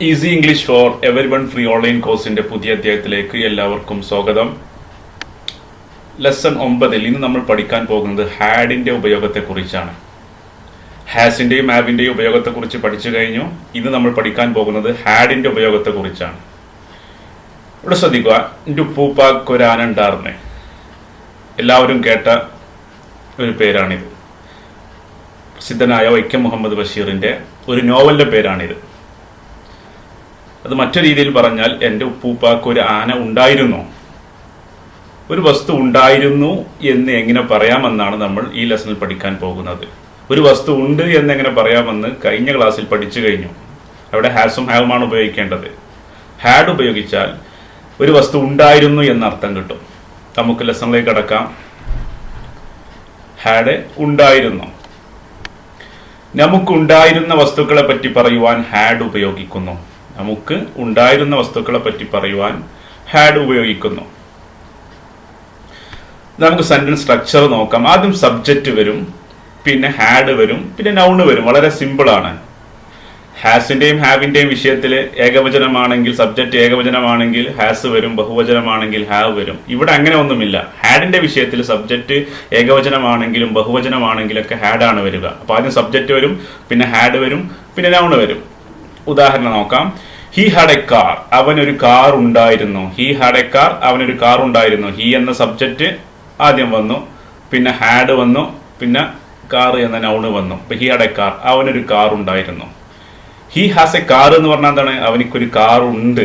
Easy English for every one free online കോഴ്സിന്റെ പുതിയ അധ്യായത്തിലേക്ക് എല്ലാവർക്കും സ്വാഗതം. ലെസൺ 9 ഇന്ന് നമ്മൾ പഠിക്കാൻ പോകുന്നത് ഹാഡിന്റെ ഉപയോഗത്തെക്കുറിച്ചാണ്. ഹാസിന്റെയും ഹാവിന്റെയും ഉപയോഗത്തെക്കുറിച്ച് പഠിച്ചു കഴിഞ്ഞു. ഇന്ന് നമ്മൾ പഠിക്കാൻ പോകുന്നത് ഹാഡിന്റെ ഉപയോഗത്തെക്കുറിച്ചാണ്. ഇവിടെ ശ്രദ്ധിക്കുക, എൻ്റെ ഉപ്പൂപ്പാക്കൊരാന ഉണ്ടായിരുന്നേ. എല്ലാവരും കേട്ട ഒരു പേരാണിത്. പ്രസിദ്ധനായ വൈക്കം മുഹമ്മദ് ബഷീറിന്റെ ഒരു നോവലിന്റെ പേരാണിത്. അത് മറ്റു രീതിയിൽ പറഞ്ഞാൽ എൻ്റെ ഉപ്പൂപ്പാക്ക് ഒരു ആന ഉണ്ടായിരുന്നു, ഒരു വസ്തു ഉണ്ടായിരുന്നു എന്ന് എങ്ങനെ പറയാമെന്നാണ് നമ്മൾ ഈ ലെസണിൽ പഠിക്കാൻ പോകുന്നത്. ഒരു വസ്തു ഉണ്ട് എന്ന് എങ്ങനെ പറയാമെന്ന് കഴിഞ്ഞ ക്ലാസ്സിൽ പഠിച്ചു കഴിഞ്ഞു. അവിടെ ഹാസും ഹാവുമാണ് ഉപയോഗിക്കേണ്ടത്. ഹാഡ് ഉപയോഗിച്ചാൽ ഒരു വസ്തു ഉണ്ടായിരുന്നു എന്നർത്ഥം കിട്ടും. നമുക്ക് ലെസണിലേക്ക് കടക്കാം. ഹാഡ് ഉണ്ടായിരുന്നു. നമുക്കുണ്ടായിരുന്ന വസ്തുക്കളെ പറ്റി പറയുവാൻ ഹാഡ് ഉപയോഗിക്കുന്നു. നമുക്ക് ഉണ്ടായിരുന്ന വസ്തുക്കളെ പറ്റി പറയുവാൻ ഹാഡ് ഉപയോഗിക്കുന്നു. നമുക്ക് സെന്റൻസ് സ്ട്രക്ചർ നോക്കാം. ആദ്യം സബ്ജക്റ്റ് വരും, പിന്നെ ഹാഡ് വരും, പിന്നെ നൗണ് വരും. വളരെ സിമ്പിൾ ആണ്. ഹാസിന്റെയും ഹാവിന്റെയും വിഷയത്തിൽ ഏകവചനമാണെങ്കിൽ സബ്ജക്റ്റ് ഏകവചനമാണെങ്കിൽ ഹാസ് വരും, ബഹുവചനമാണെങ്കിൽ ഹാവ് വരും. ഇവിടെ അങ്ങനെ ഒന്നുമില്ല. ഹാഡിന്റെ വിഷയത്തിൽ സബ്ജക്റ്റ് ഏകവചനമാണെങ്കിലും ബഹുവചനമാണെങ്കിലൊക്കെ ഹാഡാണ് വരിക. അപ്പൊ ആദ്യം സബ്ജക്റ്റ് വരും, പിന്നെ ഹാഡ് വരും, പിന്നെ നൗണ് വരും. ഉദാഹരണം നോക്കാം. He had A car. അവനൊരു കാർ ഉണ്ടായിരുന്നു. He had A car. അവനൊരു കാർ ഉണ്ടായിരുന്നു. ഹി എന്ന സബ്ജക്റ്റ് ആദ്യം വന്നു, പിന്നെ ഹാഡ് വന്നു, പിന്നെ കാർ എന്ന നൗണ് വന്നു. He had A car. അവനൊരു കാർ ഉണ്ടായിരുന്നു. ഹി ഹാസ് എ കാർ എന്ന് പറഞ്ഞാൽ എന്താണ്? അവനിക്കൊരു കാർ ഉണ്ട്.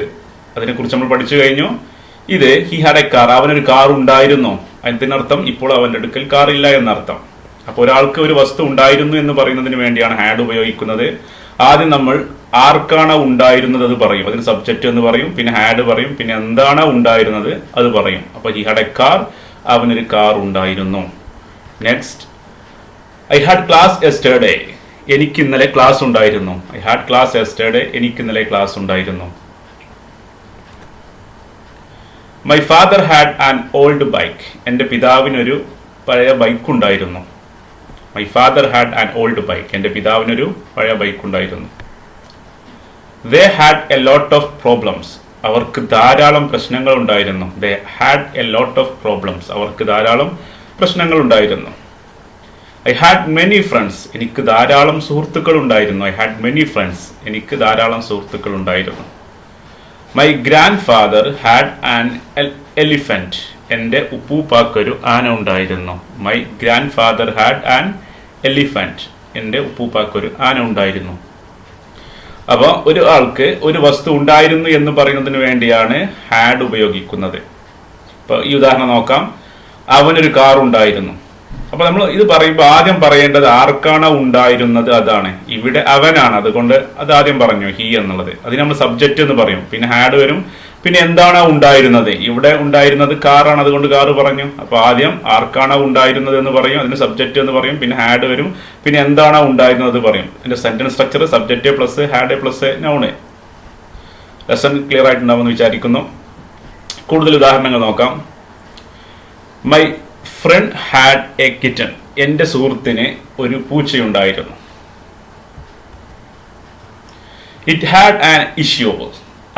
അതിനെക്കുറിച്ച് നമ്മൾ പഠിച്ചു കഴിഞ്ഞു. ഇത് ഹി ഹാഡ് എ കാർ. അവനൊരു കാർ ഉണ്ടായിരുന്നു. അതിനർത്ഥം ഇപ്പോൾ അവന്റെ അടുക്കൽ കാർ ഇല്ല എന്നർത്ഥം. അപ്പോൾ ഒരാൾക്ക് ഒരു വസ്തു ഉണ്ടായിരുന്നു എന്ന് പറയുന്നതിന് വേണ്ടിയാണ് ഹാഡ് ഉപയോഗിക്കുന്നത്. ആദ്യം നമ്മൾ ആർക്കാണ് ഉണ്ടായിരുന്നത് അത് പറയും. അതിന് സബ്ജക്റ്റ് എന്ന് പറയും, പിന്നെ ഹാഡ് പറയും, പിന്നെ എന്താണ് ഉണ്ടായിരുന്നത് അത് പറയും. അപ്പൊ ഹി ഹാഡ് എ കാർ. അവനൊരു കാർ ഉണ്ടായിരുന്നു. Next, I had class yesterday. എനിക്ക് ഇന്നലെ ക്ലാസ് ഉണ്ടായിരുന്നു. I had class yesterday. എനിക്ക് ഇന്നലെ ക്ലാസ് ഉണ്ടായിരുന്നു. My father had an old bike. എൻ്റെ പിതാവിനൊരു പഴയ ബൈക്ക് ഉണ്ടായിരുന്നു. My father had an old bike. എൻ്റെ പിതാവിനൊരു പഴയ ബൈക്ക് ഉണ്ടായിരുന്നു. They had a lot of problems. അവർക്ക് ധാരാളം പ്രശ്നങ്ങൾ ഉണ്ടായിരുന്നു. They had a lot of problems. അവർക്ക് ധാരാളം പ്രശ്നങ്ങൾ ഉണ്ടായിരുന്നു. I had many friends. എനിക്ക് ധാരാളം സുഹൃത്തുക്കൾ ഉണ്ടായിരുന്നു. I had many friends. എനിക്ക് ധാരാളം സുഹൃത്തുക്കൾ ഉണ്ടായിരുന്നു. My grand father had an elephant. എൻ്റെ ഉപ്പൂപ്പാക്കൊരു ആന ഉണ്ടായിരുന്നു. My grand father had an elephant. എൻ്റെ ഉപ്പൂപ്പാക്കൊരു ആന ഉണ്ടായിരുന്നു. അപ്പോൾ ഒരു ആൾക്ക് ഒരു വസ്തു ഉണ്ടായിരുന്നു എന്ന് പറയുന്നതിന് വേണ്ടിയാണ് ഹാഡ് ഉപയോഗിക്കുന്നത്. ഇപ്പോൾ ഈ ഉദാഹരണം നോക്കാം. അവനൊരു കാർ ഉണ്ടായിരുന്നു. അപ്പൊ നമ്മൾ ഇത് പറയുമ്പോൾ ആദ്യം പറയേണ്ടത് ആർക്കാണ് ഉണ്ടായിരുന്നത് അതാണ്. ഇവിടെ അവനാണ്, അതുകൊണ്ട് അത് ആദ്യം പറഞ്ഞു, ഹി എന്നുള്ളത്. അതിന് നമ്മൾ സബ്ജക്റ്റ് എന്ന് പറയും. പിന്നെ ഹാഡ് വരും, പിന്നെ എന്താണ് ഉണ്ടായിരുന്നത്. ഇവിടെ ഉണ്ടായിരുന്നത് കാറാണ്, അതുകൊണ്ട് കാറ് പറഞ്ഞു. അപ്പൊ ആദ്യം ആർക്കാണ് ഉണ്ടായിരുന്നത് എന്ന് പറയും, അതിന് സബ്ജക്റ്റ് എന്ന് പറയും, പിന്നെ ഹാഡ് വരും, പിന്നെ എന്താണ് ഉണ്ടായിരുന്നത് പറയും. അതിന്റെ sentence structure subject plus had plus noun. Lesson clear ആയിട്ടുണ്ടാവുമെന്ന് വിചാരിക്കുന്നു. കൂടുതൽ ഉദാഹരണങ്ങൾ നോക്കാം. My friend had a kitten. എൻ്റെ സുഹൃത്തിന് ഒരു പൂച്ചയുണ്ടായിരുന്നു. It had an issue.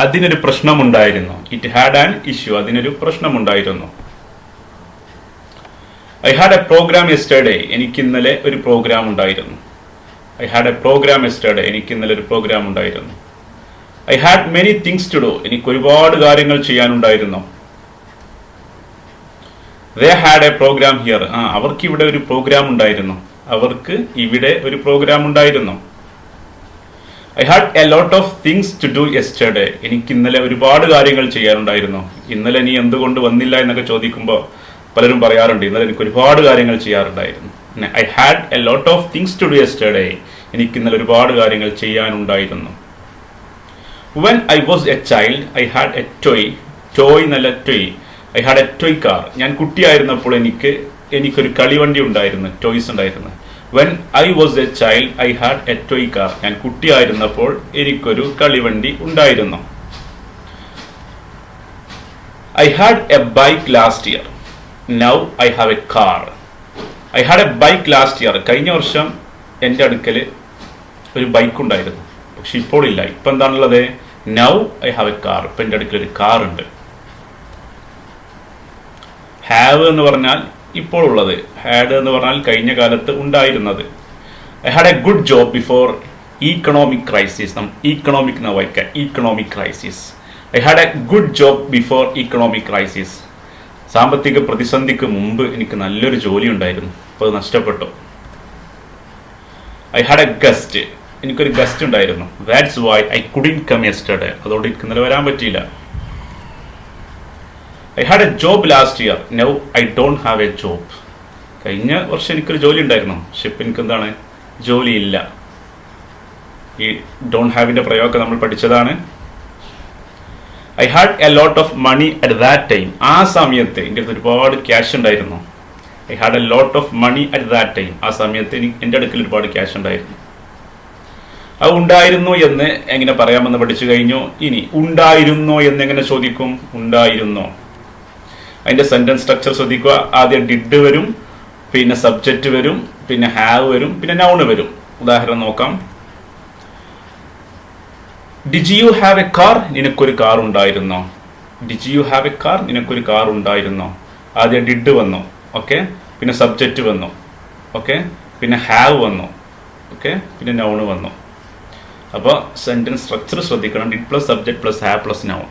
അതിനൊരു പ്രശ്നമുണ്ടായിരുന്നു. It had an issue. അതിനൊരു പ്രശ്നമുണ്ടായിരുന്നു. I had a programme yesterday. എനിക്ക് ഇന്നലെ ഒരു പ്രോഗ്രാം ഉണ്ടായിരുന്നു. I had a programme yesterday. എനിക്ക് ഇന്നലെ ഒരു പ്രോഗ്രാം ഉണ്ടായിരുന്നു. I had many things to do. എനിക്ക് ഒരുപാട് കാര്യങ്ങൾ ചെയ്യാനുണ്ടായിരുന്നു. They had a program here. അവർക്ക് ഇവിടെ ഒരു പ്രോഗ്രാം ഉണ്ടായിരുന്നു. അവർക്ക് ഇവിടെ ഒരു പ്രോഗ്രാം ഉണ്ടായിരുന്നു. I had a lot of things to do yesterday. എനിക്ക് ഇന്നലെ ഒരുപാട് കാര്യങ്ങൾ ചെയ്യാനുണ്ടായിരുന്നു. ഇന്നലെ നീ എന്തുകൊണ്ട് വന്നില്ല എന്നൊക്കെ ചോദിക്കുമ്പോൾ പലരും പറയാറുണ്ട്, ഇന്നലെ എനിക്ക് ഒരുപാട് കാര്യങ്ങൾ ചെയ്യാറുണ്ടായിരുന്നു. I had a lot of things to do yesterday. എനിക്ക് ഇന്നലെ ഒരുപാട് കാര്യങ്ങൾ ചെയ്യാനുണ്ടായിരുന്നു. When I was a child I had a toy. Toy നല്ല toy. I had a toy car. ഞാൻ കുട്ടിയായിരുന്നപ്പോൾ എനിക്കൊരു കളിവണ്ടി ഉണ്ടായിരുന്നു, ടോയ്സ് ഉണ്ടായിരുന്നു. When I was a child I had a toy car. ഞാൻ കുട്ടിയായിരുന്നപ്പോൾ എനിക്കൊരു കളിവണ്ടി ഉണ്ടായിരുന്നു. I had a bike last year. Now I have a car. I had a bike last year. കഴിഞ്ഞ വർഷം എൻ്റെ അടുക്കൽ ഒരു ബൈക്ക് ഉണ്ടായിരുന്നു. പക്ഷെ ഇപ്പോൾ ഇല്ല. ഇപ്പം എന്താണുള്ളത്? Now I have a car. ഇപ്പം എൻ്റെ അടുക്കൽ ഒരു കാർ ഉണ്ട്. ഹാവ് എന്ന് പറഞ്ഞാൽ ഇപ്പോൾ ഉള്ളത്, ഹാഡ് എന്ന് പറഞ്ഞാൽ കഴിഞ്ഞ കാലത്ത് ഉണ്ടായിരുന്നത്. I had a good job before economic crisis. Economic എന്ന് വായിക്കാം, economic crisis. I had a good job before economic crisis. സാമ്പത്തിക പ്രതിസന്ധിക്ക് മുമ്പ് എനിക്ക് നല്ലൊരു ജോലി ഉണ്ടായിരുന്നു, അപ്പോൾ അത് നഷ്ടപ്പെട്ടു. I had a guest. എനിക്കൊരു ഗസ്റ്റ് ഉണ്ടായിരുന്നു. That's why I couldn't come yesterday. അതുകൊണ്ട് എനിക്ക് ഇന്നലെ വരാൻ പറ്റിയില്ല. I had a job last year. Now I don't have a job. കഴിഞ്ഞ വർഷം എനിക്കൊരു ജോലി ഉണ്ടായിരുന്നു, പക്ഷെ ഇപ്പം എനിക്ക് എന്താണ്? ജോലിയില്ല. ഈ ഡോണ്ട് ഹാവിൻ്റെ പ്രയോഗം നമ്മൾ പഠിച്ചതാണ്. I had a lot of money at that time. ആ സമയത്ത് എൻ്റെ അടുത്ത് ഒരുപാട് ക്യാഷ് ഉണ്ടായിരുന്നു. I had a lot of money at that time. ആ സമയത്ത് എൻ്റെ അടുക്കൽ ഒരുപാട് ക്യാഷ് ഉണ്ടായിരുന്നു. അത് ഉണ്ടായിരുന്നു എന്ന് എങ്ങനെ പറയാമെന്ന് പഠിച്ചു കഴിഞ്ഞു. ഇനി ഉണ്ടായിരുന്നോ എന്നെങ്ങനെ ചോദിക്കും? ഉണ്ടായിരുന്നോ. അതിൻ്റെ സെൻറ്റൻസ് സ്ട്രക്ചർ ശ്രദ്ധിക്കുക. ആദ്യം ഡിഡ് വരും, പിന്നെ സബ്ജക്റ്റ് വരും, പിന്നെ ഹാവ് വരും, പിന്നെ നൗണ് വരും. ഉദാഹരണം നോക്കാം. Did you have a car? നിനക്കൊരു കാർ ഉണ്ടായിരുന്നോ? Did you have a car? നിനക്കൊരു കാർ ഉണ്ടായിരുന്നോ? ആദ്യം ഡിഡ് വന്നു, ഓക്കെ, പിന്നെ സബ്ജക്റ്റ് വന്നു, ഓക്കെ, പിന്നെ ഹാവ് വന്നു, ഓക്കെ, പിന്നെ നൗണ് വന്നു. അപ്പോൾ സെൻറ്റൻസ് സ്ട്രക്ചർ ശ്രദ്ധിക്കണം. Did plus subject plus have plus noun.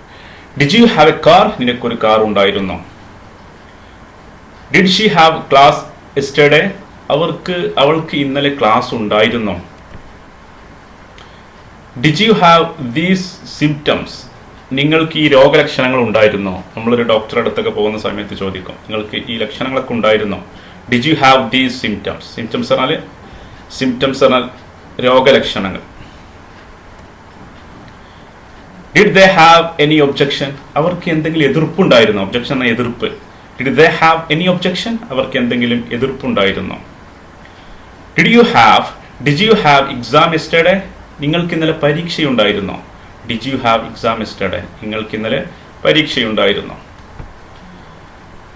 Did you have a car? നിനക്കൊരു കാർ ഉണ്ടായിരുന്നോ? Did she have class yesterday? അവൾക്ക് ഇന്നലെ ക്ലാസ് ഉണ്ടായിരുന്നോ? Did you have these symptoms? നിങ്ങൾക്ക് ഈ രോഗലക്ഷണങ്ങൾ ഉണ്ടായിരുന്നോ? നമ്മളൊരു ഡോക്ടറെ അടുത്തൊക്കെ പോകുന്ന സമയത്ത് ചോദിക്കും, നിങ്ങൾക്ക് ഈ ലക്ഷണങ്ങളൊക്കെ ഉണ്ടായിരുന്നോ? Did you have these symptoms? Symptoms പറഞ്ഞാൽ രോഗലക്ഷണങ്ങൾ. Did they have any objection? അവർക്ക് എന്തെങ്കിലും എതിർപ്പുണ്ടായിരുന്നോ? ഒബ്ജക്ഷൻ എന്ന എതിർപ്പ്. Did they have any objection? അവർക്ക് എന്തെങ്കിലും എതിർപ്പുണ്ടായിരുന്നോ? Did you have exam yesterday? നിങ്ങൾക്ക് ഇന്നലെ പരീക്ഷയുണ്ടായിരുന്നോ? Did you have exam yesterday? നിങ്ങൾക്ക് ഇന്നലെ പരീക്ഷയുണ്ടായിരുന്നോ?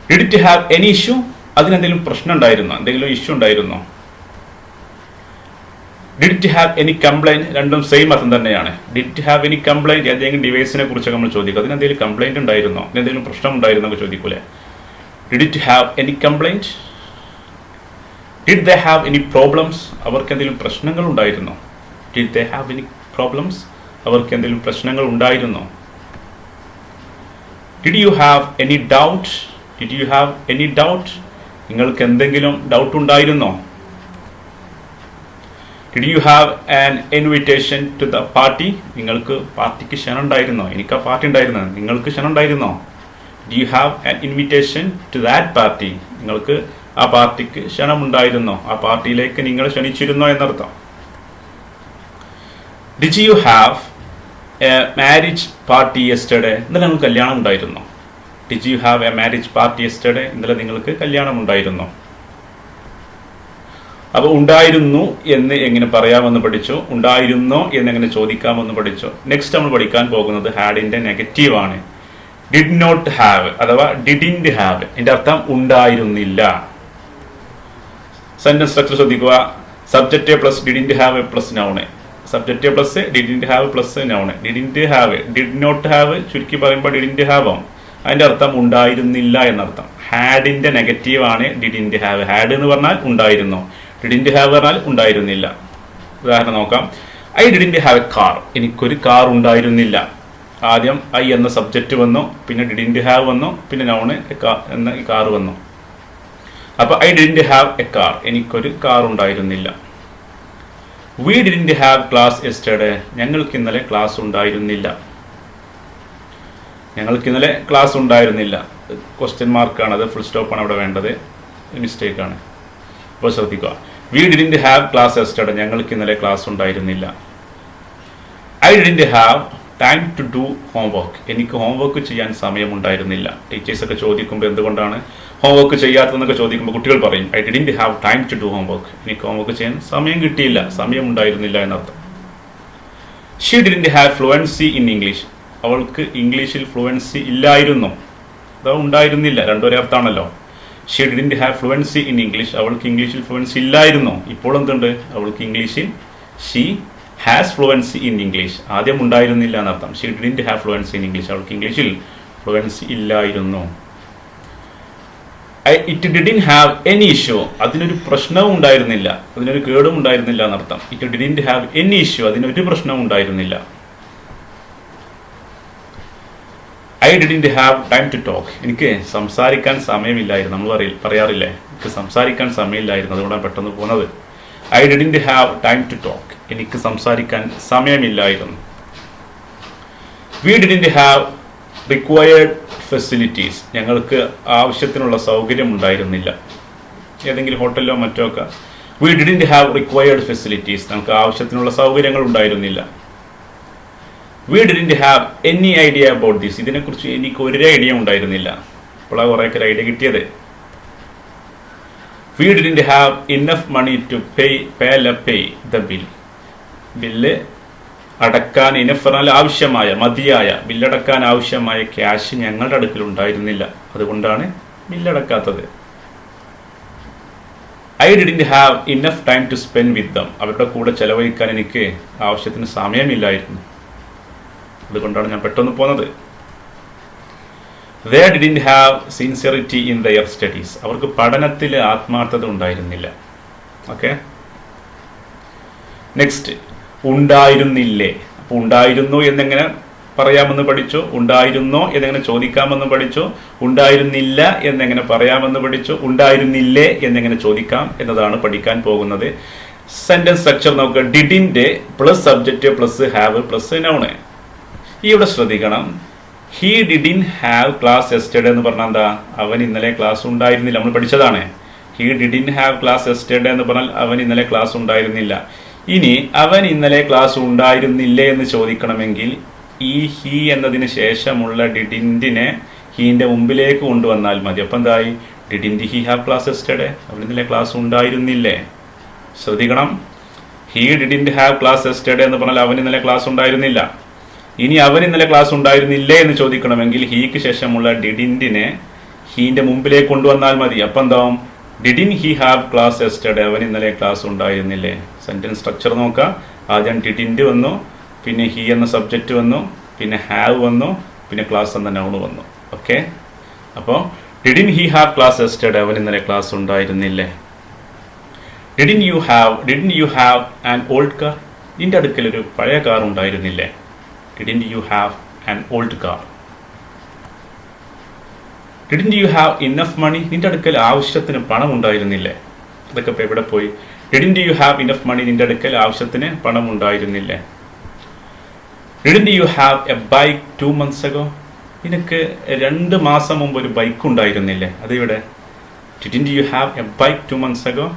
Did it have any issue? അതിനെന്തെങ്കിലും പ്രശ്നം ഉണ്ടായിരുന്നോ? എന്തെങ്കിലും ഇഷ്യൂ ഉണ്ടായിരുന്നോ? Did it have any complaint? രണ്ടും സെയിം അർത്ഥം തന്നെയാണ്. Did it have any complaint? ഏതെങ്കിലും ഡിവൈസിനെ കുറിച്ചൊക്കെ നമ്മൾ ചോദിക്കും. അതിനെന്തെങ്കിലും കംപ്ലൈൻറ്റ് ഉണ്ടായിരുന്നോ? അതിനെന്തെങ്കിലും പ്രശ്നം ഉണ്ടായിരുന്നോ ഒക്കെ ചോദിക്കൂലേ. Did it have any complaint? Did they have any problems? അവർക്ക് എന്തെങ്കിലും പ്രശ്നങ്ങൾ ഉണ്ടായിരുന്നോ? Did they have any problems? അവർക്ക് എന്തെങ്കിലും പ്രശ്നങ്ങൾ ഉണ്ടായിരുന്നോ? Did you have any doubt? Did you have any doubt? നിങ്ങൾക്ക് എന്തെങ്കിലും ഡൗട്ട് ഉണ്ടായിരുന്നോ? Did you have an invitation to the party? നിങ്ങൾക്ക് പാർട്ടിക്ക് ക്ഷണം ഉണ്ടായിരുന്നോ? എനിക്ക് ആ പാർട്ടി ഉണ്ടായിരുന്നു, നിങ്ങൾക്ക് ക്ഷണം ഉണ്ടായിരുന്നോ? Did you have an invitation to that party? നിങ്ങൾക്ക് ആ പാർട്ടിക്ക് ക്ഷണമുണ്ടായിരുന്നോ? ആ പാർട്ടിയിലേക്ക് നിങ്ങൾ ക്ഷണിച്ചിരുന്നോ എന്നർത്ഥം. Did you have a marriage party yesterday? ഇന്നലെ നിങ്ങൾക്ക് കല്യാണം ഉണ്ടായിരുന്നോ? Did you have a marriage party yesterday? ഇന്നലെ നിങ്ങൾക്ക് കല്യാണം ഉണ്ടായിരുന്നോ? അപ്പോൾ ഉണ്ടായിരുന്നു എന്ന് എങ്ങനെ പറയാമെന്ന് പഠിച്ചു, ഉണ്ടായിരുന്നോ എന്നെങ്ങനെ ചോദിക്കാമെന്ന് പഠിച്ചു. നെക്സ്റ്റ് നമ്മൾ പഠിക്കാൻ പോകുന്നത് ഹാഡിൻ്റെ നെഗറ്റീവാണ്. ഡിഡ് നോട്ട് ഹാവ് അഥവാ ഡിഡിൻറ്റ് ഹാവ്. ഇതിൻ്റെ അർത്ഥം ഉണ്ടായിരുന്നില്ല. സെന്റൻസ് സ്ട്രക്ചർ ശ്രദ്ധിക്കുക. Subject plus didn't have plus noun. Subject plus didn't have plus noun. Didn't have, did not have ചുരുക്കി പറയുമ്പോൾ ഡിഡിൻറ്റ് ഹാവ് ആവും. അതിൻ്റെ അർത്ഥം ഉണ്ടായിരുന്നില്ല എന്നർത്ഥം. ഹാഡിൻ്റെ നെഗറ്റീവാണ് ഡിഡിൻറ്റ് ഹാവ്. ഹാഡ് എന്ന് പറഞ്ഞാൽ ഉണ്ടായിരുന്നു, ഡിഡിൻറ്റ് ഹാവ് പറഞ്ഞാൽ ഉണ്ടായിരുന്നില്ല. ഉദാഹരണം നോക്കാം. I didn't have a car. എനിക്കൊരു കാർ ഉണ്ടായിരുന്നില്ല. ആദ്യം ഐ എന്ന സബ്ജക്റ്റ് വന്നു, പിന്നെ ഡിഡിൻറ്റ് ഹാവ് വന്നു, പിന്നെ നൗണ് എന്ന ഈ കാർ വന്നു. അപ്പോൾ I didn't have a car. എനിക്കൊരു കാർ ഉണ്ടായിരുന്നില്ല. We didn't have class yesterday. ഞങ്ങൾക്ക് ഇന്നലെ ക്ലാസ് ഉണ്ടായിരുന്നില്ല. ഞങ്ങൾക്ക് ഇന്നലെ ക്ലാസ് ഉണ്ടായിരുന്നില്ല. ക്വസ്റ്റ്യൻ മാർക്കാണ്, അത് ഫുൾ സ്റ്റോപ്പാണ് അവിടെ വേണ്ടത്, മിസ്റ്റേക്കാണ്. അപ്പോൾ ശ്രദ്ധിക്കുക. We didn't have class yesterday. ഞങ്ങൾക്ക് ഇന്നലെ ക്ലാസ് ഉണ്ടായിരുന്നില്ല. I didn't have time to do homework. എനിക്ക് ഹോംവർക്ക് ചെയ്യാൻ സമയമുണ്ടായിരുന്നില്ല. ടീച്ചേഴ്സൊക്കെ ചോദിക്കുമ്പോൾ എന്തുകൊണ്ടാണ് ഹോംവർക്ക് ചെയ്യാത്തതെന്നൊക്കെ ചോദിക്കുമ്പോൾ കുട്ടികൾ പറയും I didn't have time to do homework. എനിക്ക് ഹോംവർക്ക് ചെയ്യാൻ സമയം കിട്ടിയില്ല, സമയം ഉണ്ടായിരുന്നില്ല എന്നർത്ഥം. She didn't have fluency in English. അവൾക്ക് ഇംഗ്ലീഷിൽ ഫ്ലുവൻസി ഇല്ലായിരുന്നു. അത് ഉണ്ടായിരുന്നില്ല, രണ്ടൊരേ അർത്ഥമാണല്ലോ. She didn't have fluency in English. അവൾക്ക് ഇംഗ്ലീഷിൽ ഫ്ലുവൻസി ഇല്ലായിരുന്നു. ഇപ്പോൾ എന്തുണ്ട്? അവൾക്ക് ഇംഗ്ലീഷിൽ she has fluency in English. ആദ്യം ഉണ്ടായിരുന്നില്ല എന്നർത്ഥം. She didn't have fluency in English. അവൾക്ക് ഇംഗ്ലീഷിൽ ഫ്ലുവൻസി ഇല്ലായിരുന്നു. It didn't have any issue. അതിനൊരു പ്രശ്നവും ഉണ്ടായിരുന്നില്ല, അതിനൊരു കേടും ഉണ്ടായിരുന്നില്ല എന്നർത്ഥം. It didn't have any issue. അതിനൊരു പ്രശ്നവും ഉണ്ടായിരുന്നില്ല. I didn't have time to talk. എനിക്ക് സംസാരിക്കാൻ സമയമില്ലായിരുന്നു. നമ്മൾ പറയാറില്ലേ, എനിക്ക് സംസാരിക്കാൻ സമയമില്ലായിരുന്നു, അതുകൊണ്ടാണ് പെട്ടെന്ന് പോകുന്നത്. I didn't have time to talk. എനിക്ക് സംസാരിക്കാൻ സമയമില്ലായിരുന്നു. We didn't have required facilities. ഞങ്ങൾക്ക് ആവശ്യത്തിനുള്ള സൗകര്യം ഉണ്ടായിരുന്നില്ല. ഏതെങ്കിലും ഹോട്ടലിലോ മറ്റോ ഒക്കെ we didn't have required facilities. നമുക്ക് ആവശ്യത്തിനുള്ള സൗകര്യങ്ങൾ ഉണ്ടായിരുന്നില്ല. We didn't have any idea about this. ഇതിനെക്കുറിച്ച് എനിക്ക് ഒരു ഐഡിയ ഉണ്ടായിരുന്നില്ല. ഇപ്പോഴാണ് കുറേയൊക്കെ ഒരു ഐഡിയ കിട്ടിയത്. We didn't have enough money to pay the bill. Bill അടക്കാൻ, ഇനഫ് പറഞ്ഞാൽ ആവശ്യമായ, മതിയായ, ബില്ലടക്കാൻ ആവശ്യമായ ക്യാഷ് ഞങ്ങളുടെ അടുക്കൽ ഉണ്ടായിരുന്നില്ല. അതുകൊണ്ടാണ് ബില്ലടക്കാത്തത്. I didn't have enough time to spend with them. അവരുടെ കൂടെ ചെലവഴിക്കാൻ എനിക്ക് ആവശ്യത്തിന് സമയമില്ലായിരുന്നു. അതുകൊണ്ടാണ് ഞാൻ പെട്ടെന്ന് പോകുന്നത്. They didn't have sincerity in their studies. അവർക്ക് പഠനത്തിൽ ആത്മാർത്ഥത ഉണ്ടായിരുന്നില്ല. ഓക്കെ, നെക്സ്റ്റ്, ഉണ്ടായിരുന്നില്ലേ. അപ്പോൾ ഉണ്ടായിരുന്നു എന്നെങ്ങനെ പറയാമെന്ന് പഠിച്ചു, ഉണ്ടായിരുന്നോ എന്നെങ്ങനെ ചോദിക്കാമെന്ന് പഠിച്ചു, ഉണ്ടായിരുന്നില്ല എന്നെങ്ങനെ പറയാമെന്ന് പഠിച്ചു, ഉണ്ടായിരുന്നില്ലേ എന്നെങ്ങനെ ചോദിക്കാം എന്നതാണ് പഠിക്കാൻ പോകുന്നത്. സെന്റൻസ് സ്ട്രക്ചർ നോക്കുക. Didn't plus subject plus have plus noun. ഇവിടെ ശ്രദ്ധിക്കണം. He didn't have class yesterday എന്ന് പറഞ്ഞാൽ എന്താ? അവൻ ഇന്നലെ ക്ലാസ് ഉണ്ടായിരുന്നില്ല. നമ്മൾ പഠിച്ചതാണ്. He didn't have class yesterday എന്ന് പറഞ്ഞാൽ അവൻ ഇന്നലെ ക്ലാസ് ഉണ്ടായിരുന്നില്ല. ഇനി അവൻ ഇന്നലെ ക്ലാസ് ഉണ്ടായിരുന്നില്ലേ എന്ന് ചോദിക്കണമെങ്കിൽ ഈ ഹി എന്നതിന് ശേഷമുള്ള ഡിഡിൻറ്റിനെ ഹീന്റെ മുമ്പിലേക്ക് കൊണ്ടുവന്നാൽ മതി. അപ്പം എന്തായി? Didn't he have class yesterday. അവൻ ഇന്നലെ ക്ലാസ് ഉണ്ടായിരുന്നില്ലേ? ശ്രദ്ധിക്കണം. He didn't have class yesterday എന്ന് പറഞ്ഞാൽ അവൻ ഇന്നലെ ക്ലാസ് ഉണ്ടായിരുന്നില്ല. ഇനി അവൻ ഇന്നലെ ക്ലാസ് ഉണ്ടായിരുന്നില്ലേ എന്ന് ചോദിക്കണമെങ്കിൽ ഹീക്ക് ശേഷമുള്ള ഡിഡിൻറ്റിനെ ഹീന്റെ മുമ്പിലേക്ക് കൊണ്ടുവന്നാൽ മതി. അപ്പം എന്താവും? Didn't he have class yesterday. അവൻ ഇന്നലെ ക്ലാസ് ഉണ്ടായിരുന്നില്ലേ? സെന്റൻസ് സ്ട്രക്ചർ നോക്കാം. ആദ്യം ഡിഡിൻറ്റ് വന്നു, പിന്നെ ഹി എന്ന സബ്ജക്റ്റ് വന്നു, പിന്നെ ഹാവ് വന്നു, പിന്നെ ക്ലാസ് എന്ന നൗണ് വന്നു. ഓക്കെ, അപ്പോൾ didn't he have class yesterday. അവൻ ഇന്നലെ ക്ലാസ് ഉണ്ടായിരുന്നില്ലേ? Didn't you have an old car. നിന്റെ അടുക്കൽ ഒരു പഴയ കാർ ഉണ്ടായിരുന്നില്ലേ? Didn't you have an old car? Didn't you have enough money? നിന്റെ അടുക്കൽ ആവശ്യത്തിന് പണം ഉണ്ടായിരുന്നില്ലേ? അതൊക്കെ ഇപ്പോൾ എവിടെ പോയി? Didn't you have enough money? നിന്റെ അടുക്കൽ ആവശ്യത്തിന് പണം ഉണ്ടായിരുന്നില്ലേ? Didn't you have a bike 2 months ago? നിനക്ക് 2 മാസം മുമ്പ് ഒരു ബൈക്ക് ഉണ്ടായിരുന്നില്ലേ? അതിവിടെ. Didn't you have a bike 2 months ago?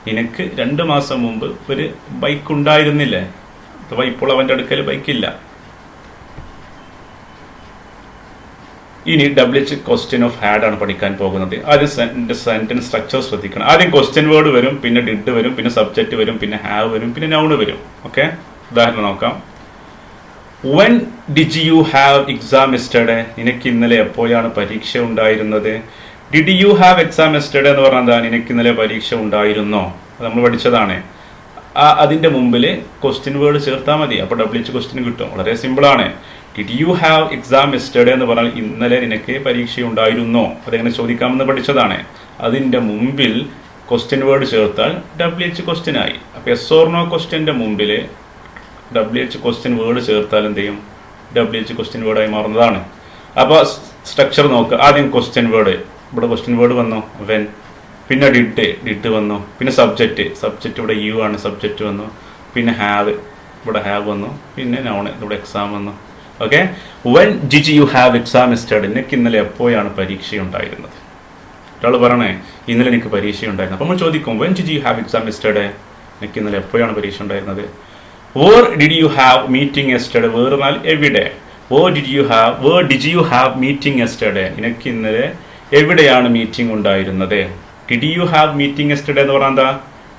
നിനക്ക് 2 മാസം മുമ്പ് ഒരു ബൈക്ക് ഉണ്ടായിരുന്നില്ലേ? അഥവാ ഇപ്പോൾ അവൻ്റെ അടുക്കൽ ബൈക്കില്ല. ഇനി WH ക്വസ്റ്റ്യൻ ഓഫ് ഹാഡ് ആണ് പഠിക്കാൻ പോകുന്നത്. ആദ്യം സെന്റൻസ് സ്ട്രക്ചർ ശ്രദ്ധിക്കണം. ആദ്യം ക്വസ്റ്റ്യൻ വേർഡ് വരും, പിന്നെ ഡിഡ് വരും, പിന്നെ സബ്ജക്റ്റ് വരും, പിന്നെ ഹാവ് വരും, പിന്നെ നൗണ് വരും. ഓക്കെ, ഉദാഹരണം നോക്കാം. When did you have exam yesterday? നിനക്ക് ഇന്നലെ എപ്പോഴാണ് പരീക്ഷ ഉണ്ടായിരുന്നത്? Did you have exam yesterday എന്ന് പറഞ്ഞാൽ എന്താ? നിനക്ക് ഇന്നലെ പരീക്ഷ ഉണ്ടായിരുന്നോ? അത് നമ്മൾ പഠിച്ചതാണ്. അതിന്റെ മുമ്പിൽ ക്വസ്റ്റ്യൻ വേർഡ് ചേർത്താൽ മതി. അപ്പോൾ WH ക്വസ്റ്റ്യൻ കിട്ടും. വളരെ സിമ്പിളാണ്. Did you have exam yesterday എന്ന് പറഞ്ഞാൽ ഇന്നലെ നിനക്ക് പരീക്ഷ ഉണ്ടായിരുന്നോ? അതെങ്ങനെ ചോദിക്കാമെന്ന് പഠിച്ചതാണ്. അതിൻ്റെ മുമ്പിൽ ക്വസ്റ്റ്യൻ വേർഡ് ചേർത്താൽ WH ക്വസ്റ്റ്യൻ ആയി. അപ്പോൾ എസ് ഓർ നോ ക്വസ്റ്റ്യൻ്റെ മുമ്പിൽ WH ക്വസ്റ്റ്യൻ വേർഡ് ചേർത്താൽ എന്ത് ചെയ്യും? WH ക്വസ്റ്റ്യൻ വേർഡായി മാറുന്നതാണ്. അപ്പോൾ സ്ട്രക്ചർ നോക്കുക. ആദ്യം ക്വസ്റ്റ്യൻ വേർഡ്. ഇവിടെ ക്വസ്റ്റ്യൻ വേർഡ് വന്നു വെൻ, പിന്നെ ഡിഡ് വന്നു, പിന്നെ സബ്ജക്റ്റ് ഇവിടെ യു ആണ്, സബ്ജക്റ്റ് വന്നു, പിന്നെ ഹാവ്, ഇവിടെ ഹാവ് വന്നു, പിന്നെ നൗണ്, ഇവിടെ എക്സാം വന്നു. Okay, when did you have exam yesterday? നിനക്ക് ഇന്നലെ എപ്പോഴാണ് പരീക്ഷ ഉണ്ടായിരുന്നത്? ഒരാൾ പറയണേ ഇന്നലെ എനിക്ക് പരീക്ഷ ഉണ്ടായിരുന്നു. അപ്പോൾ നമ്മൾ ചോദിക്കും when did you have exam yesterday? നിനക്ക് ഇന്നലെ എപ്പോഴാണ് പരീക്ഷ ഉണ്ടായിരുന്നത്? Where did you have meeting yesterday? Where എന്നാൽ എവിടെ. Where did you have meeting yesterday? നിനക്ക് ഇന്നലെ എവിടെയാണ് മീറ്റിംഗ് ഉണ്ടായിരുന്നത്? Did you have meeting yesterday എന്ന് പറഞ്ഞാൽ എന്താ?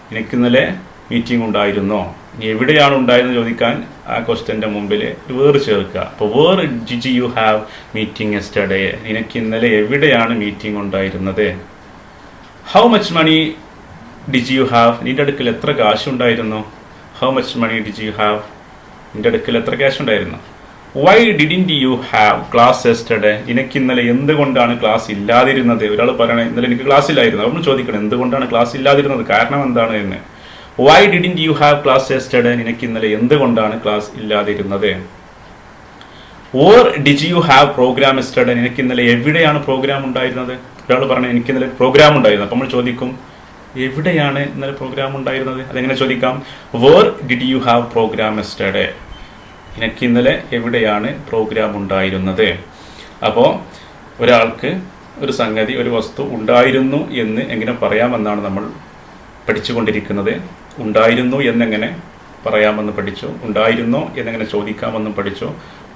നിനക്ക് ഇന്നലെ മീറ്റിംഗ് ഉണ്ടായിരുന്നോ? ഇനി എവിടെയാണ് ഉണ്ടായിരുന്നത് ചോദിക്കാൻ ആ ക്വസ്റ്റ്യൻ്റെ മുമ്പിൽ വേർ ചേർക്കുക. അപ്പോൾ where did you have meeting yesterday? നിനക്ക് ഇന്നലെ എവിടെയാണ് മീറ്റിംഗ് ഉണ്ടായിരുന്നത്? How much money did you have? നിന്റെ അടുക്കൽ എത്ര കാശ് ഉണ്ടായിരുന്നു? How much money did you have? നിന്റെ അടുക്കൽ എത്ര ക്യാഷ് ഉണ്ടായിരുന്നു? Why didn't you have class yesterday? എനിക്ക് ഇന്നലെ എന്തുകൊണ്ടാണ് ക്ലാസ് ഇല്ലാതിരുന്നത്? ഒരാൾ പറയണേ ഇന്നലെ എനിക്ക് ക്ലാസ് ഇല്ലായിരുന്നു. നമ്മൾ ചോദിക്കണം എന്തുകൊണ്ടാണ് ക്ലാസ് ഇല്ലാതിരുന്നത്, കാരണം എന്താണ് എന്ന്. Why didn't you have class yesterday? നിനക്ക് ഇന്നലെ എന്തുകൊണ്ടാണ് ക്ലാസ് ഇല്ലാതിരുന്നത്? Or did you have programme yesterday? നിനക്ക് ഇന്നലെ എവിടെയാണ് പ്രോഗ്രാം ഉണ്ടായിരുന്നത്? ഒരാൾ പറഞ്ഞു എനിക്ക് ഇന്നലെ പ്രോഗ്രാം ഉണ്ടായിരുന്നു. അപ്പോൾ നമ്മൾ ചോദിക്കും എവിടെയാണ് ഇന്നലെ പ്രോഗ്രാം ഉണ്ടായിരുന്നത്? അതെങ്ങനെ ചോദിക്കാം? Where did you have programme yesterday? നിനക്ക് ഇന്നലെ എവിടെയാണ് പ്രോഗ്രാം ഉണ്ടായിരുന്നത്? അപ്പോൾ ഒരാൾക്ക് ഒരു സംഗതി, ഒരു വസ്തു ഉണ്ടായിരുന്നു എന്ന് എങ്ങനെ പറയാമെന്നാണ് നമ്മൾ പഠിച്ചുകൊണ്ടിരിക്കുന്നത്. ഉണ്ടായിരുന്നു എന്നെങ്ങനെ പറയാമെന്ന് പഠിച്ചു, ഉണ്ടായിരുന്നോ എന്നെങ്ങനെ ചോദിക്കാമെന്നും പഠിച്ചു,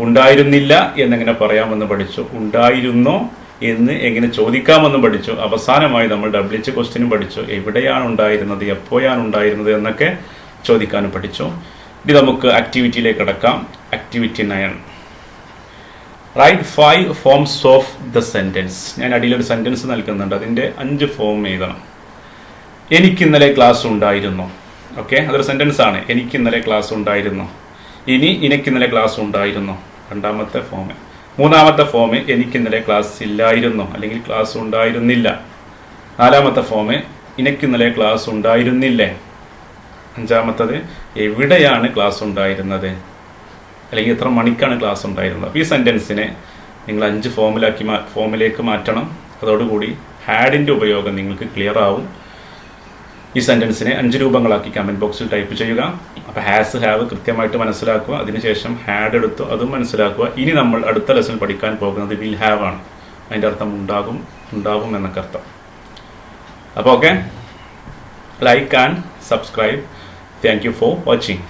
ഉണ്ടായിരുന്നില്ല എന്നെങ്ങനെ പറയാമെന്ന് പഠിച്ചു, ഉണ്ടായിരുന്നോ എന്ന് എങ്ങനെ ചോദിക്കാമെന്നും പഠിച്ചു. അവസാനമായി നമ്മൾ ഡബ്ല്യു ക്വസ്റ്റ്യനും പഠിച്ചു, എവിടെയാണ് ഉണ്ടായിരുന്നത്, എപ്പോഴാണ് ഉണ്ടായിരുന്നത് എന്നൊക്കെ ചോദിക്കാനും പഠിച്ചു. ഇനി നമുക്ക് ആക്ടിവിറ്റിയിലേക്ക് കടക്കാം. Activity 9. Write 5 forms of the sentence. ഞാൻ അടിയിലൊരു സെൻറ്റൻസ് നൽകുന്നുണ്ട്, അതിൻ്റെ 5 ഫോം എഴുതണം. എനിക്കിന്നലെ ക്ലാസ് ഉണ്ടായിരുന്നു. ഓക്കെ, അതൊരു സെൻറ്റൻസ് ആണ്. എനിക്കിന്നലെ ക്ലാസ് ഉണ്ടായിരുന്നു. ഇനി എനിക്കിന്നലെ ക്ലാസ് ഉണ്ടായിരുന്നു, രണ്ടാമത്തെ ഫോം. മൂന്നാമത്തെ ഫോം എനിക്കിന്നലെ ക്ലാസ് ഇല്ലായിരുന്നു അല്ലെങ്കിൽ ക്ലാസ് ഉണ്ടായിരുന്നില്ല. നാലാമത്തെ ഫോം എനിക്കിന്നലെ ക്ലാസ് ഉണ്ടായിരുന്നില്ലേ. അഞ്ചാമത്തത് എവിടെയാണ് ക്ലാസ് ഉണ്ടായിരുന്നത് അല്ലെങ്കിൽ എത്ര മണിക്കാണ് ക്ലാസ് ഉണ്ടായിരുന്നത്. അപ്പോൾ ഈ സെൻറ്റൻസിനെ നിങ്ങൾ 5 ഫോമിലേക്ക് മാറ്റണം. അതോടുകൂടി ഹാഡിൻ്റെ ഉപയോഗം നിങ്ങൾക്ക് ക്ലിയർ ആവും. ഈ സെൻറ്റൻസിനെ 5 രൂപങ്ങളാക്കി കമൻറ്റ് ബോക്സിൽ ടൈപ്പ് ചെയ്യുക. അപ്പോൾ ഹാസ്, ഹാവ് കൃത്യമായിട്ട് മനസ്സിലാക്കുക. അതിനുശേഷം ഹാഡ് എടുത്തു അതും മനസ്സിലാക്കുക. ഇനി നമ്മൾ അടുത്ത ലെസൺ പഠിക്കാൻ പോകുന്നത് വിൽ ഹാവ് ആണ്. അതിൻ്റെ അർത്ഥം ഉണ്ടാവും എന്നൊക്കെ അർത്ഥം. അപ്പോൾ okay, like and subscribe. Thank you for watching.